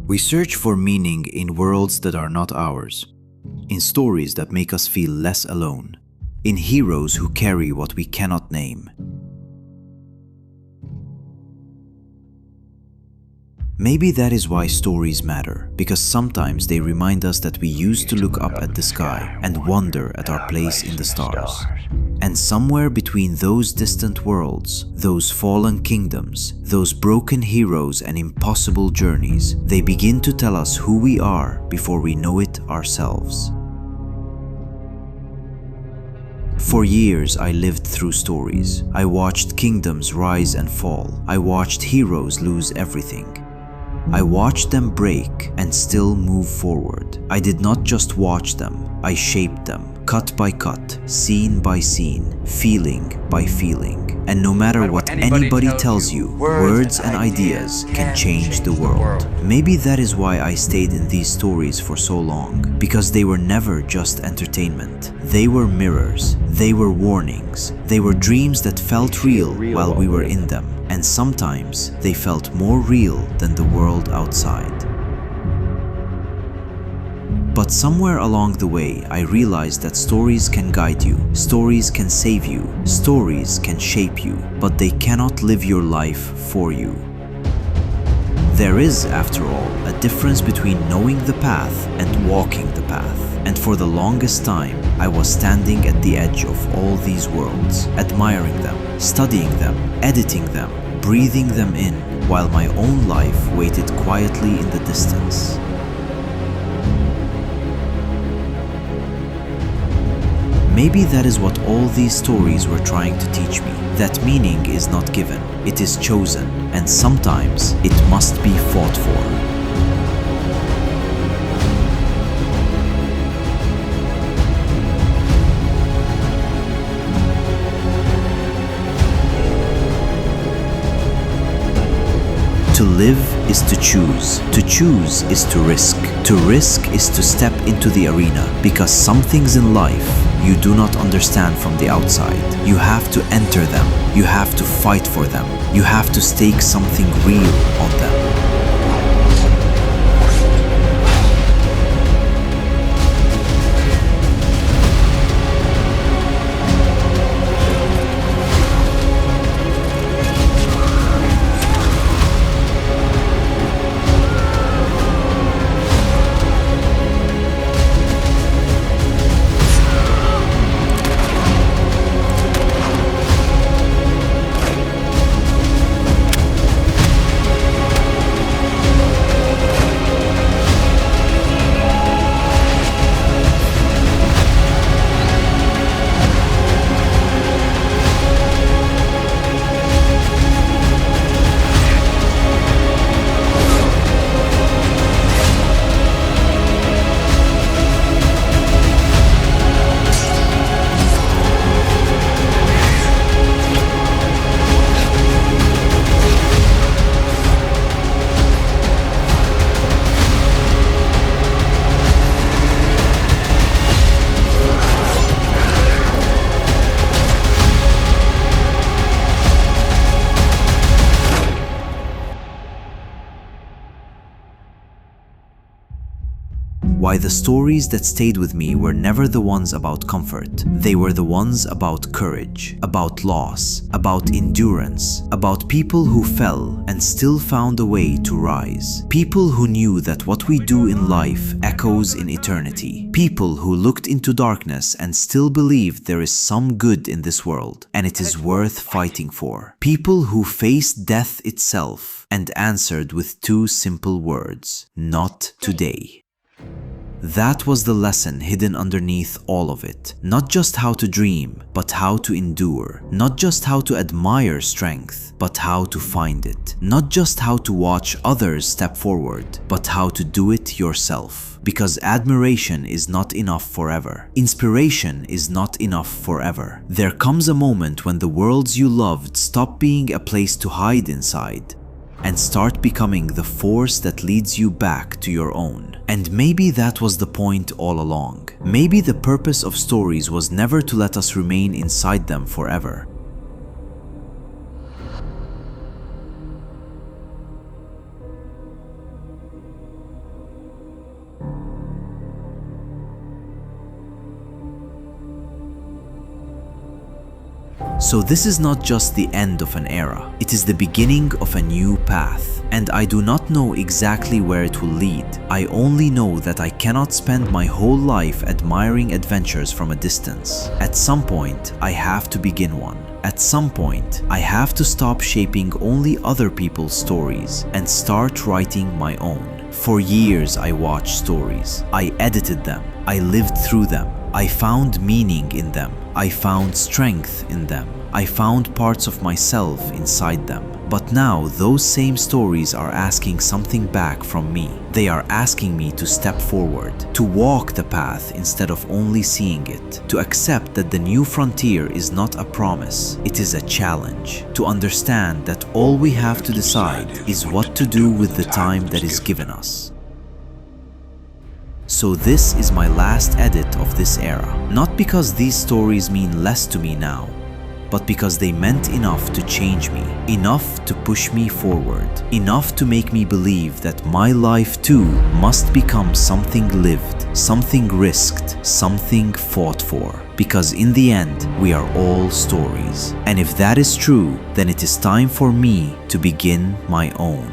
We search for meaning in worlds that are not ours, in stories that make us feel less alone, in heroes who carry what we cannot name. Maybe that is why stories matter, because sometimes they remind us that we used to look up at the sky and wonder at our place in the stars. And somewhere between those distant worlds, those fallen kingdoms, those broken heroes and impossible journeys, they begin to tell us who we are before we know it ourselves. For years, I lived through stories. I watched kingdoms rise and fall. I watched heroes lose everything. I watched them break and still move forward. I did not just watch them, I shaped them, cut by cut, scene by scene, feeling by feeling. And no matter what anybody tells you, words and ideas can change the world. Maybe that is why I stayed in these stories for so long, because they were never just entertainment. They were mirrors, they were warnings, they were dreams that felt real while we were in them. And sometimes they felt more real than the world outside. But somewhere along the way, I realized that stories can guide you, stories can save you, stories can shape you, but they cannot live your life for you. There is, after all, a difference between knowing the path and walking the path. And for the longest time, I was standing at the edge of all these worlds, admiring them, studying them, editing them, breathing them in, while my own life waited quietly in the distance. Maybe that is what all these stories were trying to teach me, that meaning is not given, it is chosen, and sometimes it must be fought for. To live is to choose is to risk is to step into the arena, because some things in life you do not understand from the outside. You have to enter them, you have to fight for them, you have to stake something real on them. Why the stories that stayed with me were never the ones about comfort. They were the ones about courage, about loss, about endurance, about people who fell and still found a way to rise. People who knew that what we do in life echoes in eternity. People who looked into darkness and still believed there is some good in this world and it is worth fighting for. People who faced death itself and answered with two simple words: not today. That was the lesson hidden underneath all of it. Not just how to dream, but how to endure. Not just how to admire strength, but how to find it. Not just how to watch others step forward, but how to do it yourself. Because admiration is not enough forever. Inspiration is not enough forever. There comes a moment when the worlds you loved stop being a place to hide inside and start becoming the force that leads you back to your own. And maybe that was the point all along. Maybe the purpose of stories was never to let us remain inside them forever. So this is not just the end of an era, it is the beginning of a new path. And I do not know exactly where it will lead. I only know that I cannot spend my whole life admiring adventures from a distance. At some point, I have to begin one. At some point, I have to stop shaping only other people's stories and start writing my own. For years, I watched stories. I edited them. I lived through them. I found meaning in them. I found strength in them. I found parts of myself inside them. But now those same stories are asking something back from me. They are asking me to step forward, to walk the path instead of only seeing it, to accept that the new frontier is not a promise, it is a challenge, to understand that all we have to decide is what to do with the time that is given us. So this is my last edit of this era, not because these stories mean less to me now, but because they meant enough to change me, enough to push me forward, enough to make me believe that my life too must become something lived, something risked, something fought for. Because in the end, we are all stories. And if that is true, then it is time for me to begin my own.